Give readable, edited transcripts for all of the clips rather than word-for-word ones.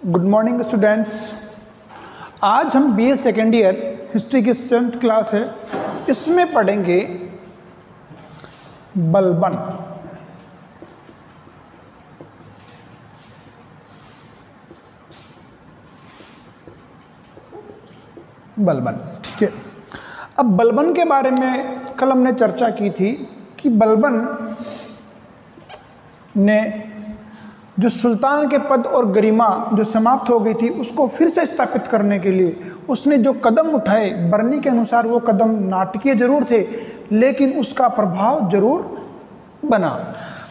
Good morning students. आज हम BA second year history की 7th क्लास है, इसमें पढ़ेंगे बलबन। बलबन, ठीक है। अब बलबन के बारे में कल हमने चर्चा की थी कि बलबन ने जो सुल्तान के पद और गरिमा जो समाप्त हो गई थी उसको फिर से स्थापित करने के लिए उसने जो कदम उठाए, बर्नी के अनुसार वो कदम नाटकीय जरूर थे लेकिन उसका प्रभाव जरूर बना।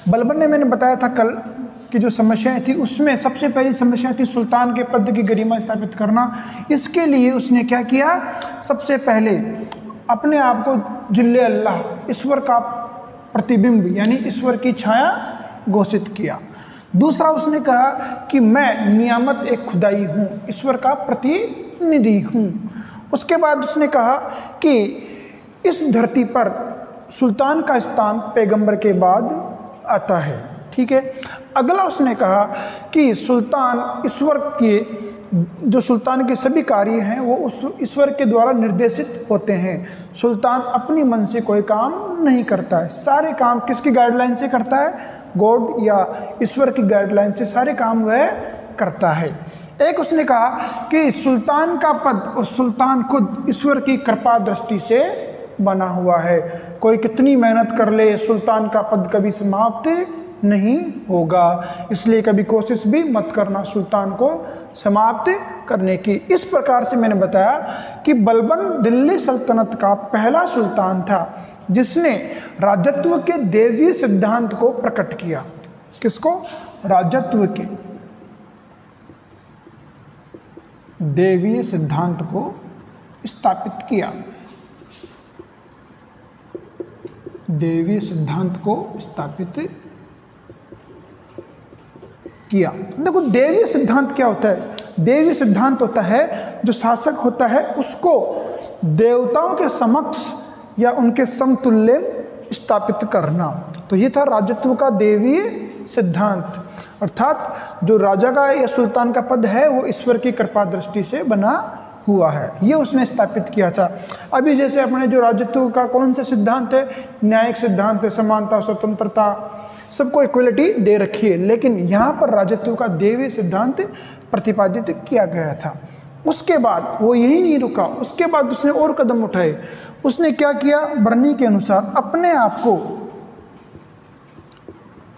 बलबन ने, मैंने बताया था कल कि जो समस्याएं थी उसमें सबसे पहली समस्या थी सुल्तान के पद की गरिमा स्थापित करना। इसके लिए उसने क्या किया, सबसे पहले अपने आप को जिल्ले अल्लाह, ईश्वर का प्रतिबिंब यानी ईश्वर की छाया घोषित किया। दूसरा उसने कहा कि मैं नियामत एक खुदाई हूँ, ईश्वर का प्रतिनिधि हूँ। उसके बाद उसने कहा कि इस धरती पर सुल्तान का स्थान पैगंबर के बाद आता है, ठीक है। अगला उसने कहा कि सुल्तान ईश्वर के, जो सुल्तान के सभी कार्य हैं वो उस ईश्वर के द्वारा निर्देशित होते हैं। सुल्तान अपनी मन से कोई काम नहीं करता है, सारे काम किसकी गाइडलाइन से करता है, गॉड या ईश्वर की गाइडलाइन से सारे काम वह करता है। एक उसने कहा कि सुल्तान का पद और सुल्तान खुद ईश्वर की कृपा दृष्टि से बना हुआ है। कोई कितनी मेहनत कर ले सुल्तान का पद कभी समाप्त नहीं होगा, इसलिए कभी कोशिश भी मत करना सुल्तान को समाप्त करने की। इस प्रकार से मैंने बताया कि बलबन दिल्ली सल्तनत का पहला सुल्तान था जिसने राजत्व के दैवीय सिद्धांत को प्रकट किया। किसको? राजत्व के दैवीय सिद्धांत को स्थापित किया। दैवीय सिद्धांत को स्थापित किया। देखो दैवीय सिद्धांत क्या होता है? दैवीय सिद्धांत होता है जो शासक होता है उसको देवताओं के समक्ष या उनके समतुल्य स्थापित करना। तो ये था राजत्व का दैवीय सिद्धांत, अर्थात जो राजा का या सुल्तान का पद है वो ईश्वर की कृपा दृष्टि से बना हुआ है, ये उसने स्थापित किया था। अभी जैसे अपने जो राजत्व का कौन सा सिद्धांत है, न्यायिक सिद्धांत है, समानता, स्वतंत्रता, सबको इक्वलिटी दे रखी है, लेकिन यहाँ पर राजत्व का दैवीय सिद्धांत प्रतिपादित किया गया था। उसके बाद वो यही नहीं रुका, उसके बाद उसने और कदम उठाए। उसने क्या किया, बर्नी के अनुसार अपने आप को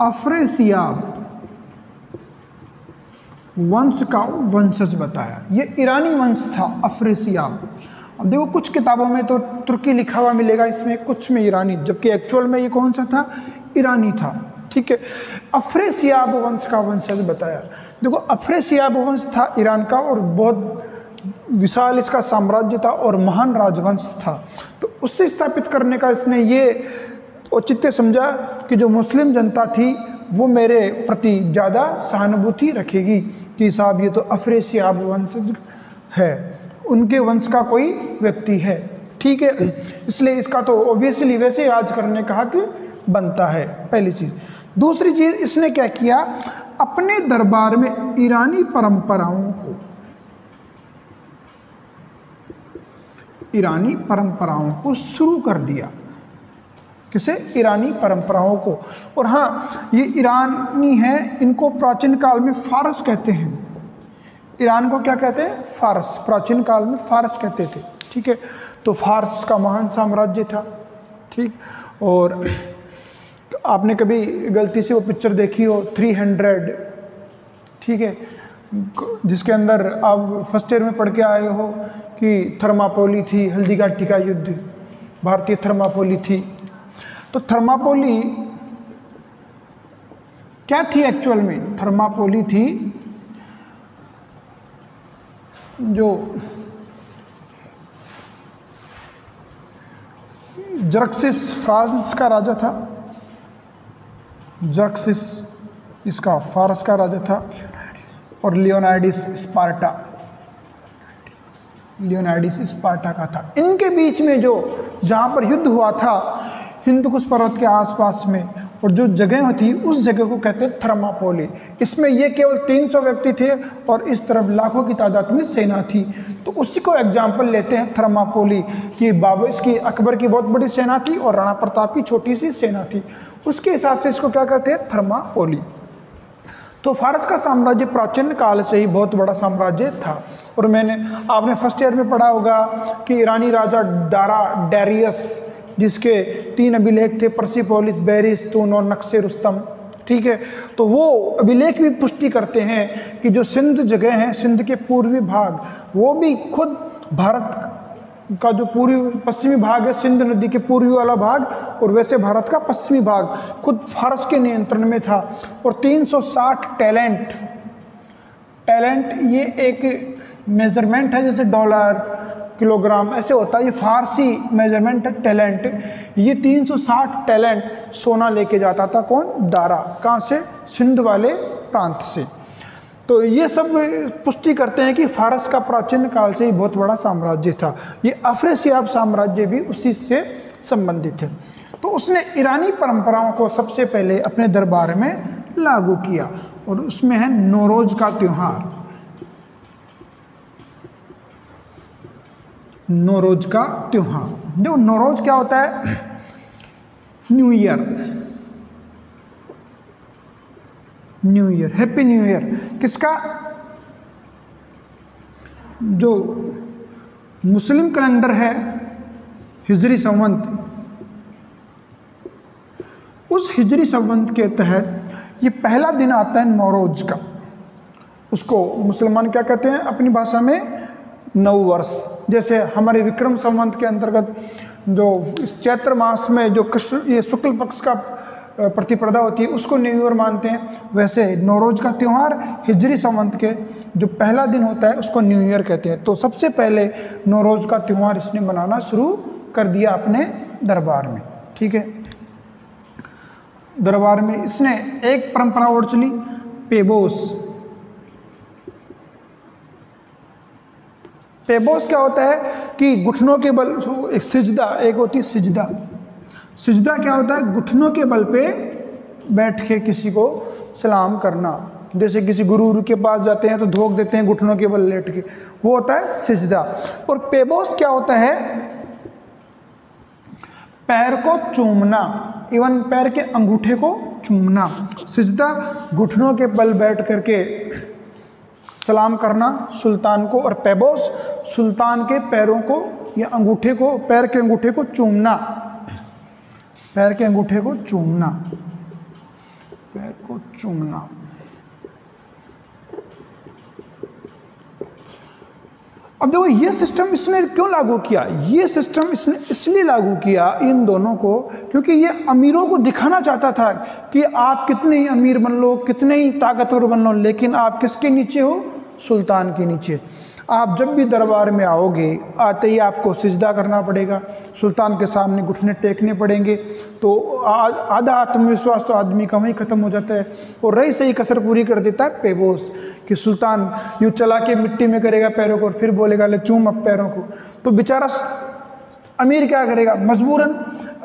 अफ्रेसियाब वंश का वंशज बताया। ये ईरानी वंश था अफ्रेसियाब। अब देखो कुछ किताबों में तो तुर्की लिखा हुआ मिलेगा, इसमें कुछ में ईरानी, जबकि एक्चुअल में ये कौन सा था, ईरानी था, ठीक है। अफ्रेसियाब वंश का वंशज बताया। देखो अफ्रेसियाब वंश था ईरान का और बहुत विशाल इसका साम्राज्य था और महान राजवंश था। तो उससे स्थापित करने का इसने ये औचित्य समझा कि जो मुस्लिम जनता थी वो मेरे प्रति ज़्यादा सहानुभूति रखेगी कि साहब ये तो अफ्रेसियाब वंशज है, उनके वंश का कोई व्यक्ति है, ठीक है। इसलिए इसका तो ऑब्वियसली वैसे राज करने का हक बनता है, पहली चीज़। दूसरी चीज़ इसने क्या किया, अपने दरबार में ईरानी परंपराओं को शुरू कर दिया। किसे? ईरानी परंपराओं को। और हाँ, ये ईरानी है, इनको प्राचीन काल में फारस कहते हैं। ईरान को क्या कहते हैं? फारस। प्राचीन काल में फारस कहते थे, ठीक है। तो फारस का महान साम्राज्य था, ठीक। और आपने कभी गलती से वो पिक्चर देखी हो 300, ठीक है, जिसके अंदर आप फर्स्ट ईयर में पढ़ के आए हो कि थर्मापोली थी, हल्दीघाटी का युद्ध, भारतीय थर्मापोली थी। तो थर्मापोली क्या थी एक्चुअल में? थर्मापोली थी जो जर्क्सिस फ्रांस का राजा था, जर्क्सिस इसका फारस का राजा था, और लियोनाइडिस स्पार्टा का था। इनके बीच में जो जहाँ पर युद्ध हुआ था हिंदकुश पर्वत के आसपास में, और जो जगह थी उस जगह को कहते हैं थर्मापोली। इसमें ये केवल 300 व्यक्ति थे और इस तरफ लाखों की तादाद में सेना थी। तो उसी को एग्जाम्पल लेते हैं थर्मापोली कि इसकी अकबर की बहुत बड़ी सेना थी और राणा प्रताप की छोटी सी सेना थी, उसके हिसाब से इसको क्या कहते हैं, थर्मापोली। तो फारस का साम्राज्य प्राचीन काल से ही बहुत बड़ा साम्राज्य था। और आपने फर्स्ट ईयर में पढ़ा होगा कि ईरानी राजा डारियस, जिसके 3 अभिलेख थे, पर्सिपोलिस, बेरिस, तून और नक्शे रुस्तम, ठीक है। तो वो अभिलेख भी पुष्टि करते हैं कि जो सिंध जगह है, सिंध के पूर्वी भाग, वो भी खुद भारत का जो पश्चिमी भाग है, सिंध नदी के पूर्वी वाला भाग, और वैसे भारत का पश्चिमी भाग खुद फारस के नियंत्रण में था। और 360 टैलेंट ये एक मेजरमेंट है, जैसे डॉलर, किलोग्राम ऐसे होता है, ये फारसी मेजरमेंट है टैलेंट। ये 360 टैलेंट सोना लेके जाता था कौन, दारा, कहाँ से, सिंध वाले प्रांत से। तो ये सब पुष्टि करते हैं कि फारस का प्राचीन काल से ही बहुत बड़ा साम्राज्य था। ये अफ्रीसियाब साम्राज्य भी उसी से संबंधित है। तो उसने ईरानी परंपराओं को सबसे पहले अपने दरबार में लागू किया, और उसमें है नौरोज का त्यौहार। नौरोज का त्यौहार, देखो नौरोज क्या होता है, new year, happy new year. किसका, जो मुस्लिम कैलेंडर है, हिजरी संवत, उस हिजरी संवत के तहत ये पहला दिन आता है नौरोज का। उसको मुसलमान क्या कहते हैं अपनी भाषा में, नव वर्ष। जैसे हमारे विक्रम संवत के अंतर्गत जो इस चैत्र मास में जो ये शुक्ल पक्ष का प्रतिपदा होती है, उसको न्यू ईयर मानते हैं। वैसे नौरोज का त्यौहार हिजरी संवत के जो पहला दिन होता है उसको न्यू ईयर कहते हैं। तो सबसे पहले नौरोज का त्यौहार इसने मनाना शुरू कर दिया अपने दरबार में, ठीक है। दरबार में इसने एक परंपरा और चली, पेबोस। पेबोस क्या होता है कि घुटनों के बल, एक सिजदा, एक होती है सिजदा। सिजदा क्या होता है, घुटनों के बल पे बैठ के किसी को सलाम करना। जैसे किसी गुरु के पास जाते हैं तो धोख देते हैं घुटनों के बल लेट के, वो होता है सिजदा। और पेबोस क्या होता है, पैर को चूमना, इवन पैर के अंगूठे को चूमना। सिजदा घुटनों के बल बैठ करके सलाम करना सुल्तान को, और पेबोस सुल्तान के पैरों को या अंगूठे को, पैर के अंगूठे को चूमना, पैर के अंगूठे को चूमना, पैर को चूमना। अब देखो ये सिस्टम इसने क्यों लागू किया, ये सिस्टम इसने इसलिए लागू किया इन दोनों को, क्योंकि ये अमीरों को दिखाना चाहता था कि आप कितने ही अमीर बन लो, कितने ही ताकतवर बन लो, लेकिन आप किसके नीचे हो, सुल्तान के नीचे। आप जब भी दरबार में आओगे, आते ही आपको सिजदा करना पड़ेगा, सुल्तान के सामने घुटने टेकने पड़ेंगे। तो आधा आत्मविश्वास तो आदमी का वहीं ख़त्म हो जाता है। और रही सही कसर पूरी कर देता है पेबोस, कि सुल्तान यूँ चला के मिट्टी में करेगा पैरों को और फिर बोलेगा ले चूम अब पैरों को। तो बेचारा अमीर क्या करेगा, मजबूरन,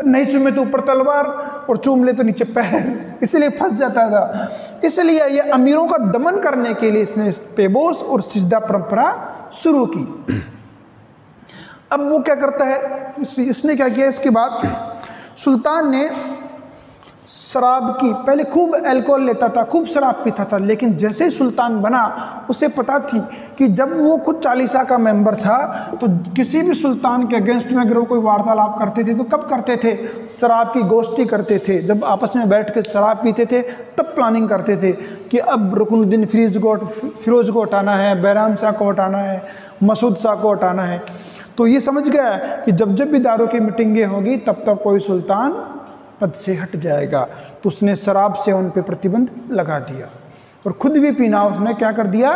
नहीं चूमे तो ऊपर तलवार और चूम ले तो नीचे पैर, इसलिए फंस जाता था। इसलिए ये अमीरों का दमन करने के लिए इसने पेबोस और सिजदा परंपरा शुरू की। अब वो क्या करता है, इसने क्या किया, इसके बाद सुल्तान ने शराब की, पहले खूब अल्कोहल लेता था, खूब शराब पीता था, लेकिन जैसे ही सुल्तान बना उसे पता थी कि जब वो खुद चालीसा का मेंबर था तो किसी भी सुल्तान के अगेंस्ट में अगर वो कोई वार्तालाप करते थे तो कब करते थे, शराब की गोष्ठी करते थे। जब आपस में बैठ के शराब पीते थे तब प्लानिंग करते थे कि अब रुकनुद्दीन फिरोज को हटाना है, बैराम शाह को हटाना है, मसूद शाह को हटाना है। तो ये समझ गया कि जब जब भी दारू की मीटिंगें होगी तब तब कोई सुल्तान पद से हट जाएगा। तो उसने शराब सेवन पे प्रतिबंध लगा दिया और खुद भी पीना उसने क्या कर दिया,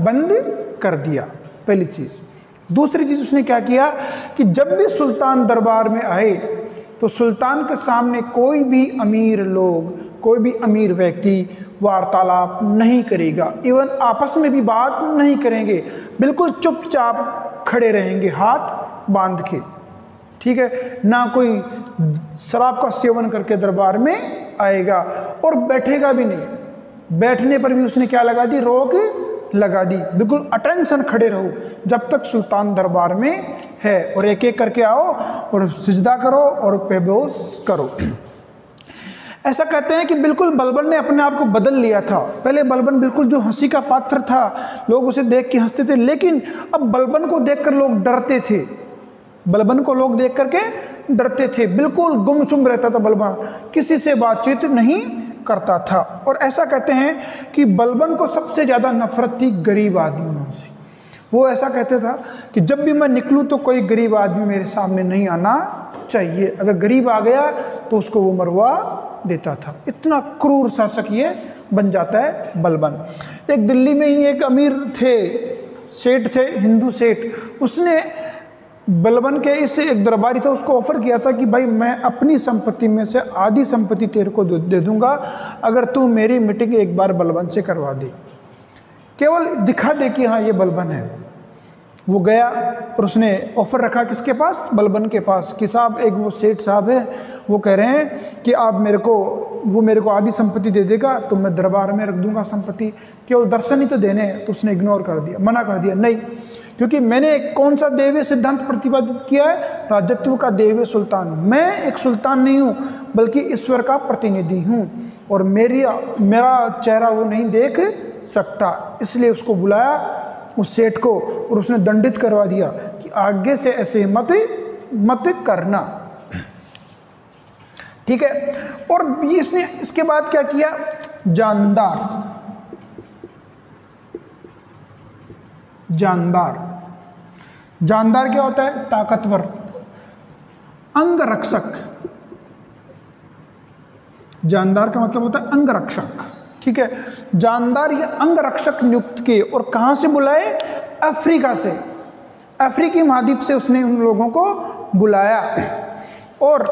बंद कर दिया, पहली चीज़। दूसरी चीज़ उसने क्या किया कि जब भी सुल्तान दरबार में आए तो सुल्तान के सामने कोई भी अमीर लोग, कोई भी अमीर व्यक्ति वार्तालाप नहीं करेगा, इवन आपस में भी बात नहीं करेंगे, बिल्कुल चुपचाप खड़े रहेंगे हाथ बांध के, ठीक है। ना कोई शराब का सेवन करके दरबार में आएगा और बैठेगा भी नहीं। बैठने पर भी उसने क्या लगा दी, रोक लगा दी। बिल्कुल अटेंशन, खड़े रहो जब तक सुल्तान दरबार में है, और एक एक करके आओ और सिजदा करो और बेहोश करो। ऐसा कहते हैं कि बिल्कुल बलबन ने अपने आप को बदल लिया था। पहले बलबन बिल्कुल जो हंसी का पात्र था, लोग उसे देख के हंसते थे, लेकिन अब बलबन को देखकर लोग डरते थे। बलबन को लोग देख करके डरते थे। बिल्कुल गुमसुम रहता था बलबन, किसी से बातचीत नहीं करता था। और ऐसा कहते हैं कि बलबन को सबसे ज़्यादा नफरत थी गरीब आदमियों से। वो ऐसा कहते था कि जब भी मैं निकलूँ तो कोई गरीब आदमी मेरे सामने नहीं आना चाहिए, अगर गरीब आ गया तो उसको वो मरवा देता था। इतना क्रूर शासक ये बन जाता है बलबन। एक दिल्ली में ही एक अमीर थे, सेठ थे, हिंदू सेठ, उसने बलबन के इस एक दरबारी था, उसको ऑफर किया था कि भाई मैं अपनी संपत्ति में से आधी संपत्ति तेरे को दे दूंगा अगर तू मेरी मीटिंग एक बार बलबन से करवा दे, केवल दिखा दे कि हाँ ये बलबन है। वो गया और उसने ऑफर रखा किसके पास, बलबन के पास, कि साहब एक वो सेठ साहब है, वो कह रहे हैं कि आप मेरे को आधी संपत्ति दे देगा तो मैं दरबार में रख दूंगा संपत्ति, केवल दर्शन ही तो देने हैं। तो उसने इग्नोर कर दिया, मना कर दिया, नहीं, क्योंकि मैंने कौन सा दैवीय सिद्धांत प्रतिपादित किया है, राजत्व का दैवीय सुल्तान। मैं एक सुल्तान नहीं हूँ बल्कि ईश्वर का प्रतिनिधि हूँ, और मेरा चेहरा वो नहीं देख सकता। इसलिए उसको बुलाया उस सेठ को और उसने दंडित करवा दिया कि आगे से ऐसे मत करना, ठीक है। और इसने इसके बाद क्या किया, जानदार क्या होता है, ताकतवर, अंगरक्षक। जानदार का मतलब होता है अंगरक्षक, ठीक है। जानदार या अंगरक्षक नियुक्त किए, और कहाँ से बुलाए, अफ्रीका से, अफ्रीकी महाद्वीप से उसने उन लोगों को बुलाया। और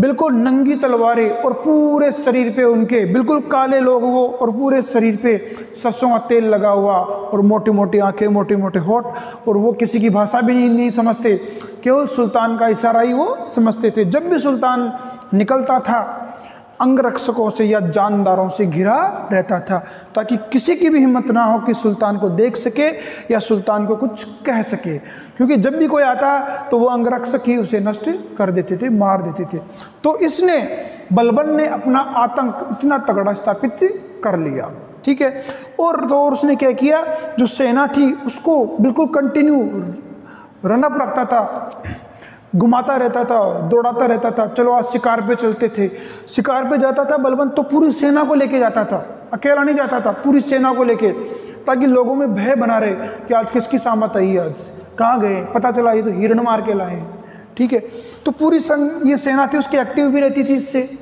बिल्कुल नंगी तलवारें और पूरे शरीर पे उनके, बिल्कुल काले लोग वो, और पूरे शरीर पे सरसों का तेल लगा हुआ, और मोटी मोटी आंखें, मोटे मोटे होठ, और वो किसी की भाषा भी नहीं समझते, केवल सुल्तान का इशारा ही वो समझते थे। जब भी सुल्तान निकलता था अंगरक्षकों से या जानदारों से घिरा रहता था, ताकि किसी की भी हिम्मत ना हो कि सुल्तान को देख सके या सुल्तान को कुछ कह सके, क्योंकि जब भी कोई आता तो वो अंगरक्षक ही उसे नष्ट कर देते थे, मार देते थे। तो इसने, बलबन ने अपना आतंक इतना तगड़ा स्थापित कर लिया, ठीक है। और तो उसने क्या किया, जो सेना थी उसको बिल्कुल कंटिन्यू रनअप रखता था, घुमाता रहता था, दौड़ाता रहता था। चलो आज शिकार पे चलते थे, शिकार पे जाता था बलबन तो पूरी सेना को लेके जाता था, अकेला नहीं जाता था, पूरी सेना को लेके, ताकि लोगों में भय बना रहे कि आज किसकी सामत आई है, आज कहाँ गए, पता चला ये तो हिरण मार के लाए, ठीक है। तो पूरी ये सेना थी उसकी एक्टिव भी रहती थी इससे,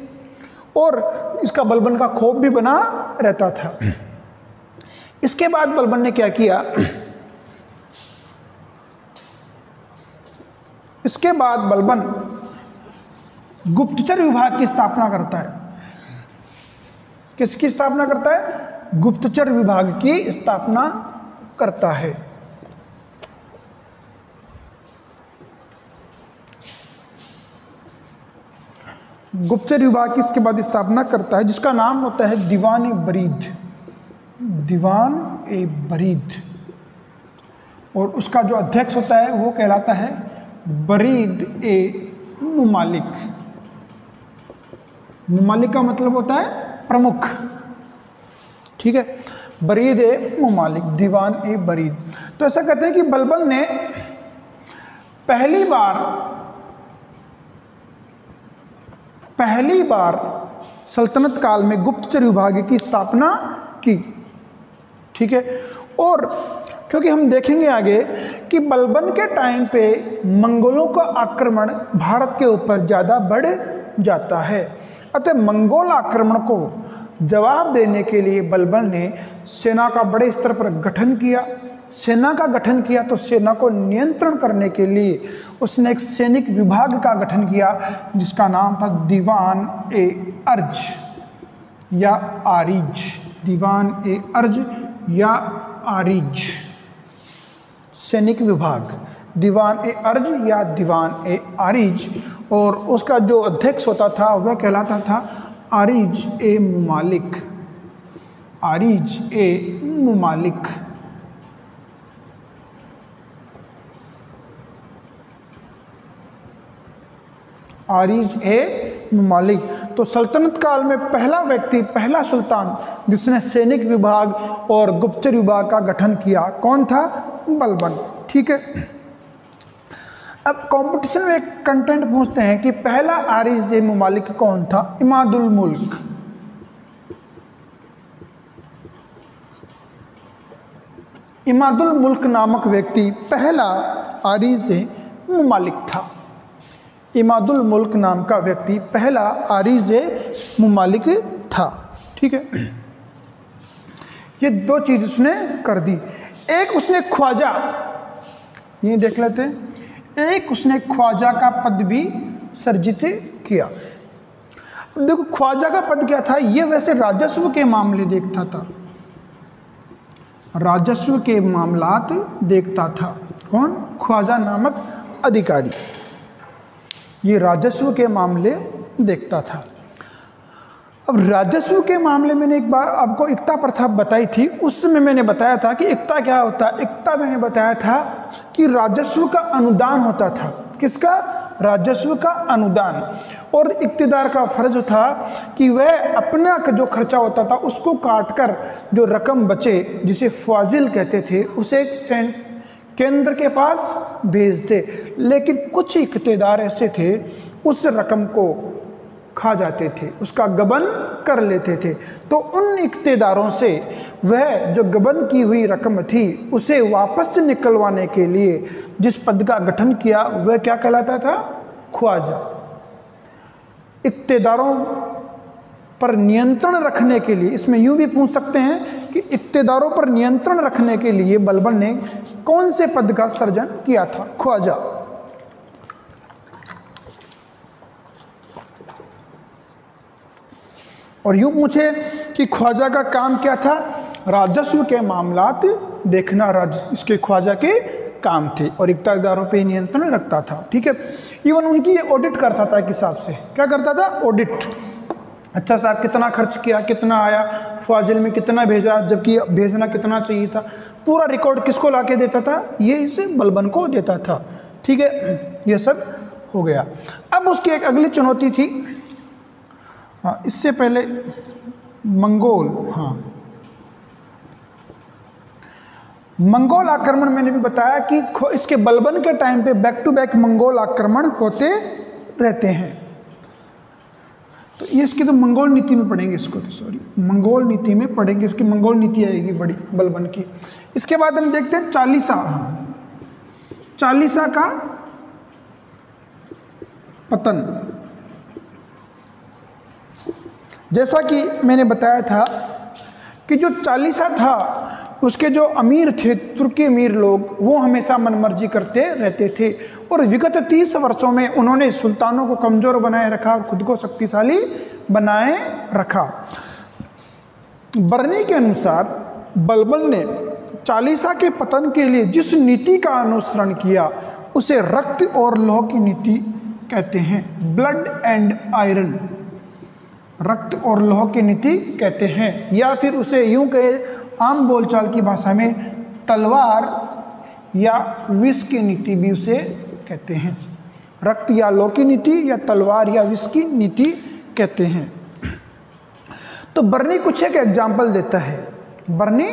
और इसका बलबन का खौफ भी बना रहता था। इसके बाद बलबन ने क्या किया, इसके बाद बलबन गुप्तचर विभाग की स्थापना करता है। किसकी स्थापना करता है, गुप्तचर विभाग की स्थापना करता है। गुप्तचर विभाग की इसके बाद स्थापना करता है, जिसका नाम होता है दीवान-ए-बरीद, दीवान-ए-बरीद। और उसका जो अध्यक्ष होता है वो कहलाता है बरीद-ए-मुमालिक। मुमालिक का मतलब होता है प्रमुख, ठीक है। बरीद-ए-मुमालिक, दीवान-ए-बरीद। तो ऐसा कहते हैं कि बलबन ने पहली बार सल्तनत काल में गुप्तचर विभाग की स्थापना की, ठीक है। और क्योंकि हम देखेंगे आगे कि बलबन के टाइम पे मंगोलों का आक्रमण भारत के ऊपर ज़्यादा बढ़ जाता है, अतः मंगोल आक्रमण को जवाब देने के लिए बलबन ने सेना का बड़े स्तर पर गठन किया। सेना का गठन किया तो सेना को नियंत्रण करने के लिए उसने एक सैनिक विभाग का गठन किया, जिसका नाम था दीवान-ए-अर्ज या आरिज, दीवान-ए-अर्ज या आरिज, सैनिक विभाग, दीवान-ए-अर्ज या दीवान-ए-आरिज। और उसका जो अध्यक्ष होता था वह कहलाता था आरिज ए मुमालिक, आरिज ए मुमालिक। आरिज ए मुमालिक। तो सल्तनत काल में पहला व्यक्ति, पहला सुल्तान जिसने सैनिक विभाग और गुप्तचर विभाग का गठन किया कौन था? बलबन। ठीक है। अब कंपटीशन में एक कंटेंट पूछते हैं कि पहला आरिज ए मुमालिक कौन था? इमादुल मुल्क। इमादुल मुल्क नामक व्यक्ति पहला आरिज ए मुमालिक था। इमादुल मुल्क नाम का व्यक्ति पहला आरिज ए मुमालिक था। ठीक है। ये दो चीज उसने कर दी। एक उसने ख्वाजा, ये देख लेते हैं, एक उसने ख्वाजा का पद भी सर्जित किया। अब देखो ख्वाजा का पद क्या था? ये वैसे राजस्व के मामले देखता था, राजस्व के मामलात देखता था। कौन? ख्वाजा नामक अधिकारी, ये राजस्व के मामले देखता था। अब राजस्व के मामले मैंने एक बार आपको इक्ता प्रथा बताई थी, उस समय मैंने बताया था कि इक्ता क्या होता है। इक्ता मैंने बताया था कि राजस्व का अनुदान होता था। किसका? राजस्व का अनुदान। और इक्तेदार का फर्ज था कि वह अपना जो खर्चा होता था उसको काटकर जो रकम बचे, जिसे फाजिल कहते थे, उसे एक केंद्र के पास भेजते। लेकिन कुछ इक्तेदार ऐसे थे उस रकम को खा जाते थे, उसका गबन कर लेते थे। तो उन इक्तेदारों से वह जो गबन की हुई रकम थी उसे वापस से निकलवाने के लिए जिस पद का गठन किया वह क्या कहलाता था? ख्वाजा। इक्तेदारों पर नियंत्रण रखने के लिए, इसमें यूं भी पूछ सकते हैं कि इक्तेदारों पर नियंत्रण रखने के लिए बलबन ने कौन से पद का सृजन किया था? ख्वाजा। और यूं पूछे कि ख्वाजा का काम क्या था? राजस्व के मामलात देखना, इसके ख्वाजा के काम थे और इक्तेदारों पे नियंत्रण रखता था। ठीक है। इवन उनकी ये ऑडिट करता था एक हिसाब से। क्या करता था? ऑडिट। अच्छा साहब कितना खर्च किया, कितना आया, फाजिल में कितना भेजा, जबकि भेजना कितना चाहिए था, पूरा रिकॉर्ड किसको लाके देता था? ये इसे बलबन को देता था। ठीक है। ये सब हो गया। अब उसकी एक अगली चुनौती थी, हाँ इससे पहले मंगोल, हाँ मंगोल आक्रमण मैंने भी बताया कि इसके बलबन के टाइम पे बैक टू बैक मंगोल आक्रमण होते रहते हैं। तो ये इसकी तो मंगोल नीति में पढ़ेंगे, इसको तो सॉरी मंगोल नीति में पढ़ेंगे, इसकी मंगोल नीति आएगी बड़ी बलबन की। इसके बाद हम देखते हैं चालीसा। हाँ चालीसा का पतन। जैसा कि मैंने बताया था कि जो चालीसा था उसके जो अमीर थे, तुर्की अमीर लोग, वो हमेशा मनमर्जी करते रहते थे और विगत 30 वर्षों में उन्होंने सुल्तानों को कमज़ोर बनाए रखा और खुद को शक्तिशाली बनाए रखा। बर्नी के अनुसार बलबन ने चालीसा के पतन के लिए जिस नीति का अनुसरण किया उसे रक्त और लौह की नीति कहते हैं, ब्लड एंड आयरन, रक्त और लौह की नीति कहते हैं। या फिर उसे यूं कहे आम बोलचाल की भाषा में तलवार या विष की नीति भी उसे कहते हैं। रक्त या लौह की नीति या तलवार या विष की नीति कहते हैं। तो बर्नी कुछ एक एग्जाम्पल देता है, बर्नी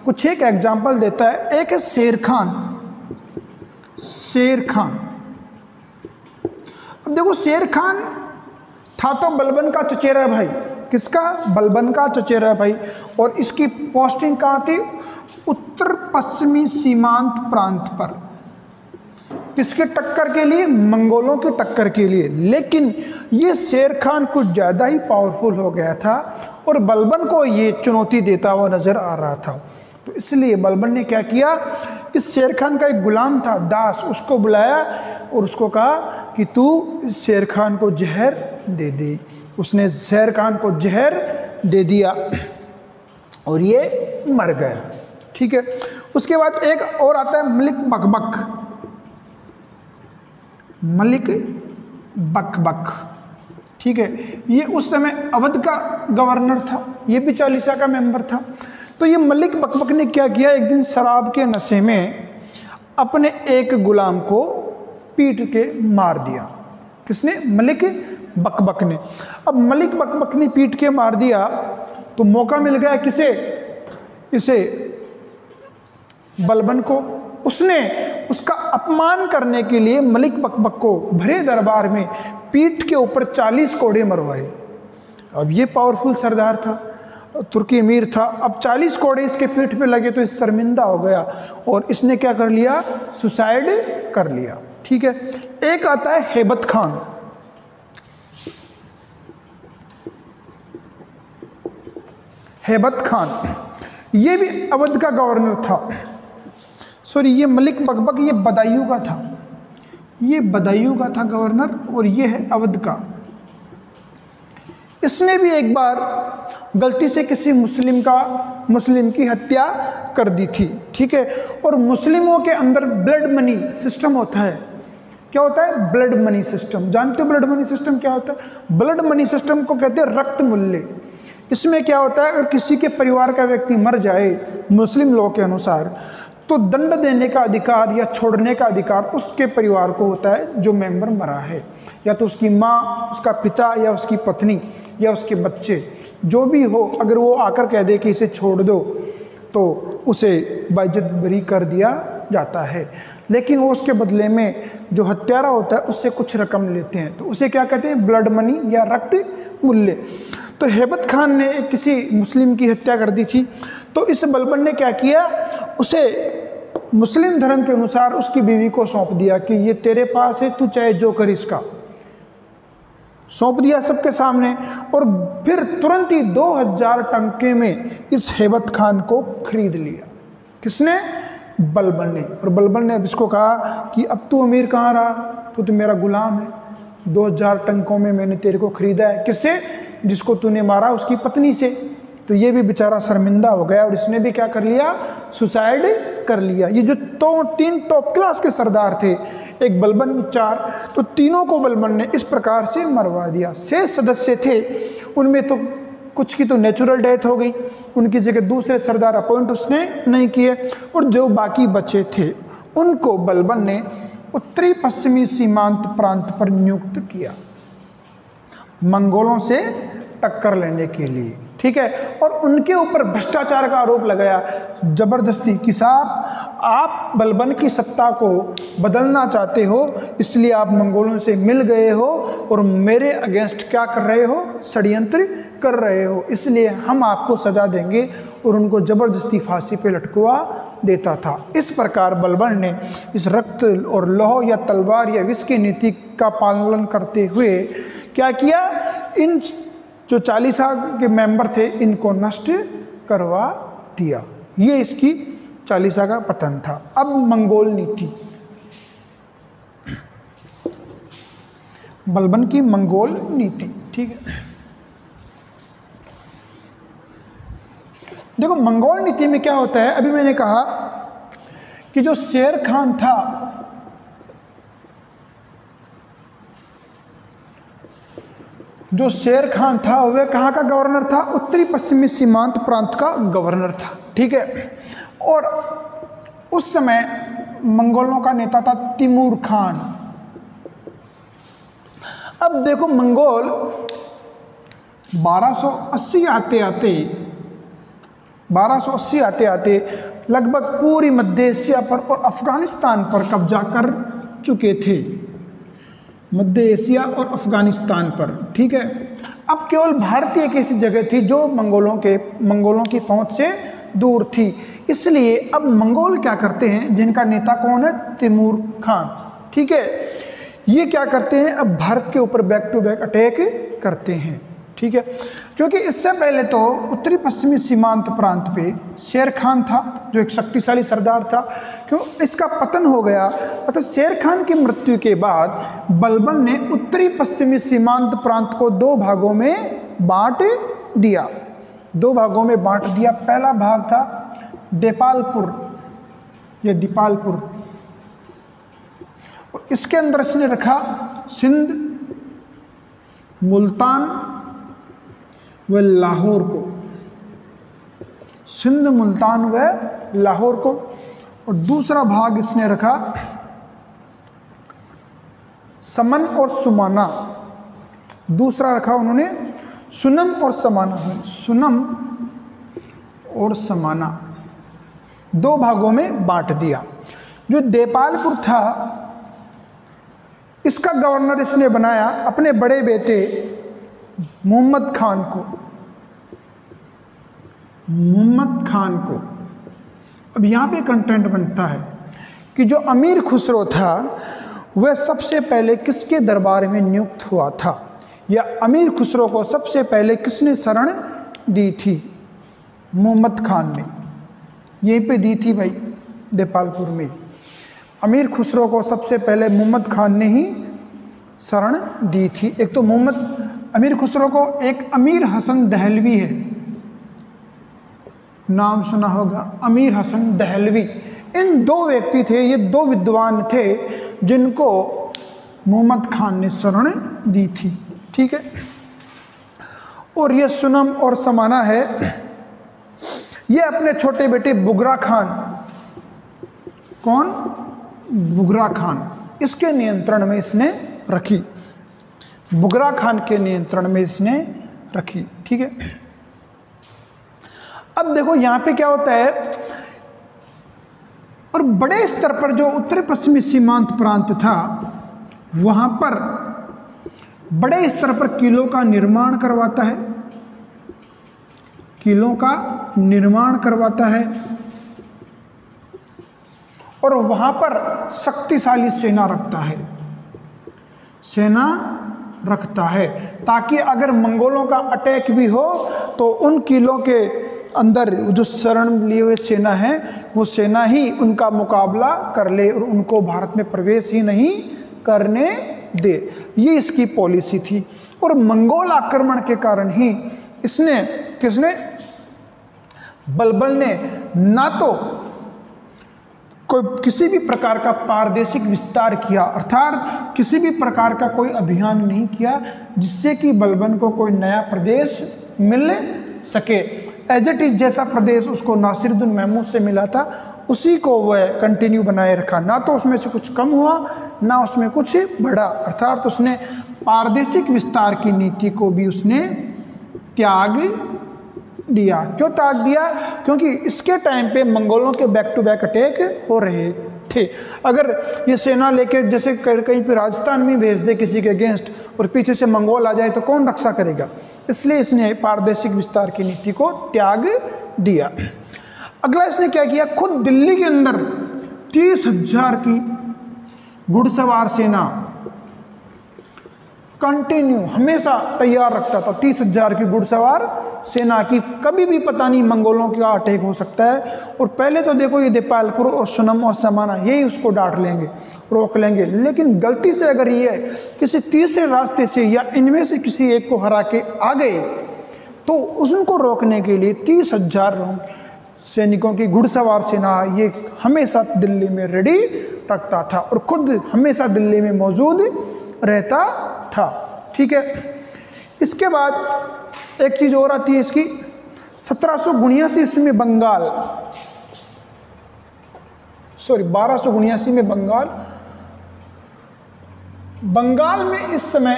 कुछ एक एग्जाम्पल देता है। एक है शेर खान। शेर खान, अब देखो शेर खान था तो बलबन का चचेरा भाई। किसका? बलबन का चचेरा भाई। और इसकी पोस्टिंग कहाँ थी? उत्तर पश्चिमी सीमांत प्रांत पर। किसके टक्कर के लिए? मंगोलों के टक्कर के लिए। लेकिन ये शेर खान कुछ ज़्यादा ही पावरफुल हो गया था और बलबन को ये चुनौती देता हुआ नजर आ रहा था। तो इसलिए बलबन ने क्या किया, इस शेर खान का एक गुलाम था दास, उसको बुलाया और उसको कहा कि तू इस शेर खान को जहर दे दे। उसने शेर खान को जहर दे दिया और ये मर गया। ठीक है। उसके बाद एक और आता है मलिक बकबक। मलिक बकबक। ठीक है, ये उस समय अवध का गवर्नर था, ये भी चालीसा का मेंबर था। तो ये मलिक बकबक ने क्या किया, एक दिन शराब के नशे में अपने एक गुलाम को पीट के मार दिया। किसने? मलिक बकबक ने। अब मलिक बकबक ने पीट के मार दिया तो मौका मिल गया किसे? इसे बलबन को। उसने उसका अपमान करने के लिए मलिक बकबक को भरे दरबार में पीठ के ऊपर 40 कोड़े मरवाए। अब ये पावरफुल सरदार था, तुर्की अमीर था, अब 40 कोड़े इसके पीठ पे लगे तो इस शर्मिंदा हो गया और इसने क्या कर लिया? सुसाइड कर लिया। ठीक है। एक आता है हेबत खान। हेबत खान ये भी अवध का गवर्नर था। सॉरी, ये मलिक बकबक ये बदायूं का था, ये बदायूं का था गवर्नर, और ये है अवध का। इसने भी एक बार गलती से किसी मुस्लिम की हत्या कर दी थी। ठीक है। और मुस्लिमों के अंदर ब्लड मनी सिस्टम होता है। क्या होता है? Blood money system. जानते हो ब्लड मनी सिस्टम क्या होता है? ब्लड मनी सिस्टम को कहते हैं रक्त मूल्य। इसमें क्या होता है, अगर किसी के परिवार का व्यक्ति मर जाए मुस्लिम लॉ के अनुसार, तो दंड देने का अधिकार या छोड़ने का अधिकार उसके परिवार को होता है जो मेंबर मरा है, या तो उसकी माँ, उसका पिता, या उसकी पत्नी, या उसके बच्चे, जो भी हो। अगर वो आकर कह दे कि इसे छोड़ दो तो उसे बाइज्जत बरी कर दिया जाता है, लेकिन वो उसके बदले में जो हत्यारा होता है उससे कुछ रकम लेते हैं, तो उसे क्या कहते हैं? ब्लड मनी या रक्त मूल्य। तो हेबत खान ने किसी मुस्लिम की हत्या कर दी थी, तो इस बलबन ने क्या किया, उसे मुस्लिम धर्म के अनुसार उसकी बीवी को सौंप दिया कि ये तेरे पास है, तू चाहे जो कर इसका। सौंप दिया सबके सामने, और फिर तुरंत ही 2000 टंके में इस हेबत खान को खरीद लिया। किसने? बलबन ने। और बलबन ने अब इसको कहा कि अब तू अमीर कहाँ रहा, तो मेरा गुलाम है, 2000 टंकों में मैंने तेरे को खरीदा है। किससे? जिसको तूने मारा उसकी पत्नी से। तो ये भी बेचारा शर्मिंदा हो गया और इसने भी क्या कर लिया? सुसाइड कर लिया। ये जो तीन टॉप क्लास के सरदार थे, एक बलबन, 4, तो तीनों को बलबन ने इस प्रकार से मरवा दिया। 6 सदस्य थे, उनमें तो कुछ की तो नेचुरल डेथ हो गई, उनकी जगह दूसरे सरदार अपॉइंट उसने नहीं किए, और जो बाकी बचे थे उनको बलबन ने उत्तरी पश्चिमी सीमांत प्रांत पर नियुक्त किया, मंगोलों से टक्कर लेने के लिए। ठीक है। और उनके ऊपर भ्रष्टाचार का आरोप लगाया जबरदस्ती कि साहब आप बलबन की सत्ता को बदलना चाहते हो, इसलिए आप मंगोलों से मिल गए हो और मेरे अगेंस्ट क्या कर रहे हो? षड्यंत्र कर रहे हो, इसलिए हम आपको सजा देंगे, और उनको जबरदस्ती फांसी पे लटकवा देता था। इस प्रकार बलबन ने इस रक्त और लौह या तलवार या विष की नीति का पालन करते हुए क्या किया? इन जो चालीसा के मेंबर थे इनको नष्ट करवा दिया। ये इसकी चालीसा का पतन था। अब मंगोल नीति, बलबन की मंगोल नीति। ठीक है। देखो मंगोल नीति में क्या होता है, अभी मैंने कहा कि जो शेर खान था, जो शेर खान था वह कहाँ का गवर्नर था? उत्तरी पश्चिमी सीमांत प्रांत का गवर्नर था। ठीक है। और उस समय मंगोलों का नेता था तिमूर खान। अब देखो मंगोल 1280 आते आते लगभग पूरी मध्य एशिया पर और अफगानिस्तान पर कब्जा कर चुके थे, मध्य एशिया और अफगानिस्तान पर। ठीक है। अब केवल भारतीय एक ऐसी जगह थी जो मंगोलों की पहुंच से दूर थी, इसलिए अब मंगोल क्या करते हैं, जिनका नेता कौन है? तिमूर खान। ठीक है। ये क्या करते हैं? अब भारत के ऊपर बैक टू बैक अटैक करते हैं। ठीक है। क्योंकि इससे पहले तो उत्तरी पश्चिमी सीमांत प्रांत पे शेर खान था जो एक शक्तिशाली सरदार था, क्यों इसका पतन हो गया। अतः शेर खान की मृत्यु के बाद बलबन ने उत्तरी पश्चिमी सीमांत प्रांत को 2 भागों में बांट दिया। 2 भागों में बांट दिया। पहला भाग था देपालपुर या दीपालपुर, इसके अंदर इसने रखा सिंध, मुल्तान व लाहौर को, सिंध, मुल्तान व लाहौर को। और दूसरा भाग इसने रखा समन और सुमाना, दूसरा रखा उन्होंने सुनम और समाना, सुनम और समाना, दो भागों में बांट दिया। जो देपालपुर था इसका गवर्नर इसने बनाया अपने बड़े बेटे मोहम्मद खान को, मोहम्मद खान को। अब यहाँ पे कंटेंट बनता है कि जो अमीर खुसरो था वह सबसे पहले किसके दरबार में नियुक्त हुआ था, या अमीर खुसरो को सबसे पहले किसने शरण दी थी? मोहम्मद खान ने, यहीं पे दी थी भाई देपालपुर में। अमीर खुसरो को सबसे पहले मोहम्मद खान ने ही शरण दी थी। एक तो अमीर खुसरो को एक अमीर हसन दहलवी है, नाम सुना होगा, अमीर हसन दहलवी। इन दो व्यक्ति थे, ये दो विद्वान थे जिनको मोहम्मद खान ने शरण दी थी। ठीक है। और ये सुनम और समाना है, ये अपने छोटे बेटे बुगरा खान, कौन? बुगरा खान, इसके नियंत्रण में इसने रखी, बुगरा खान के नियंत्रण में इसने रखी। ठीक है। अब देखो यहां पे क्या होता है, और बड़े स्तर पर जो उत्तर पश्चिमी सीमांत प्रांत था वहां पर बड़े स्तर पर किलों का निर्माण करवाता है, किलों का निर्माण करवाता है, और वहां पर शक्तिशाली सेना रखता है, सेना रखता है, ताकि अगर मंगोलों का अटैक भी हो तो उन किलों के अंदर जो शरण लिए हुए सेना है वो सेना ही उनका मुकाबला कर ले और उनको भारत में प्रवेश ही नहीं करने दे। ये इसकी पॉलिसी थी। और मंगोल आक्रमण के कारण ही इसने बलबन ने ना तो कोई किसी भी प्रकार का पारदेशिक विस्तार किया, अर्थात किसी भी प्रकार का कोई अभियान नहीं किया जिससे कि बलबन को कोई नया प्रदेश मिल सके। एज इट इज जैसा प्रदेश उसको नासिरुद्दीन महमूद से मिला था उसी को वह कंटिन्यू बनाए रखा, ना तो उसमें से कुछ कम हुआ ना उसमें कुछ बढ़ा। अर्थात उसने पारदेशिक विस्तार की नीति को भी उसने त्याग दिया। क्यों त्याग दिया? क्योंकि इसके टाइम पे मंगोलों के बैक टू बैक अटैक हो रहे थे। अगर ये सेना लेके जैसे कहीं पे राजस्थान में भेज दे किसी के अगेंस्ट और पीछे से मंगोल आ जाए तो कौन रक्षा करेगा? इसलिए इसने पारदेशिक विस्तार की नीति को त्याग दिया। अगला इसने क्या किया, खुद दिल्ली के अंदर 30,000 की घुड़सवार सेना कंटिन्यू हमेशा तैयार रखता था। 30,000 की घुड़सवार सेना की, कभी भी पता नहीं मंगोलों का अटैक हो सकता है। और पहले तो देखो ये देपालपुर और सुनम और समाना यही उसको डांट लेंगे, रोक लेंगे, लेकिन गलती से अगर ये किसी तीसरे रास्ते से या इनमें से किसी एक को हरा के आ गए तो उनको रोकने के लिए 30,000 सैनिकों की घुड़सवार सेना ये हमेशा दिल्ली में रेडी रखता था और खुद हमेशा दिल्ली में मौजूद रहता था। ठीक है। इसके बाद एक चीज और आती है इसकी, 1279 ईस्वी में बंगाल, 1279 में बंगाल में इस समय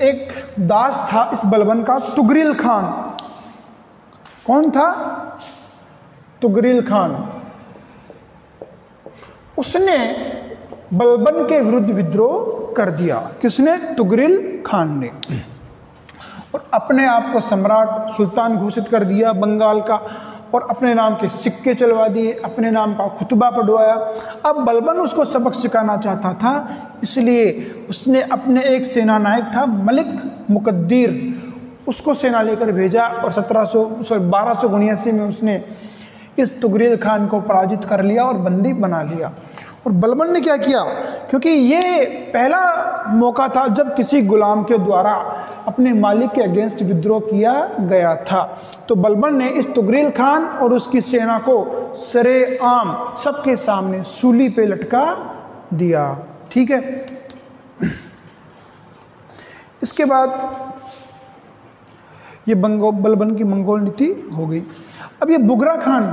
एक दास था इस बलबन का, तुगरिल खान। कौन था? तुगरिल खान। उसने बलबन के विरुद्ध विद्रोह कर दिया। किसने? तुगरिल खान ने। और अपने आप को सम्राट सुल्तान घोषित कर दिया बंगाल का और अपने नाम के सिक्के चलवा दिए, अपने नाम का खुतबा पढ़वाया। अब बलबन उसको सबक सिखाना चाहता था, इसलिए उसने अपने एक सेना नायक था मलिक मुकद्दीर, उसको सेना लेकर भेजा और 1279 में उसने इस तुगरिल खान को पराजित कर लिया और बंदी बना लिया। और बलबन ने क्या किया, क्योंकि ये पहला मौका था जब किसी गुलाम के द्वारा अपने मालिक के अगेंस्ट विद्रोह किया गया था, तो बलबन ने इस तुगरिल खान और उसकी सेना को सरेआम सबके सामने सूली पे लटका दिया। ठीक है। इसके बाद ये बलबन की मंगोल नीति हो गई। अब ये बुगरा खान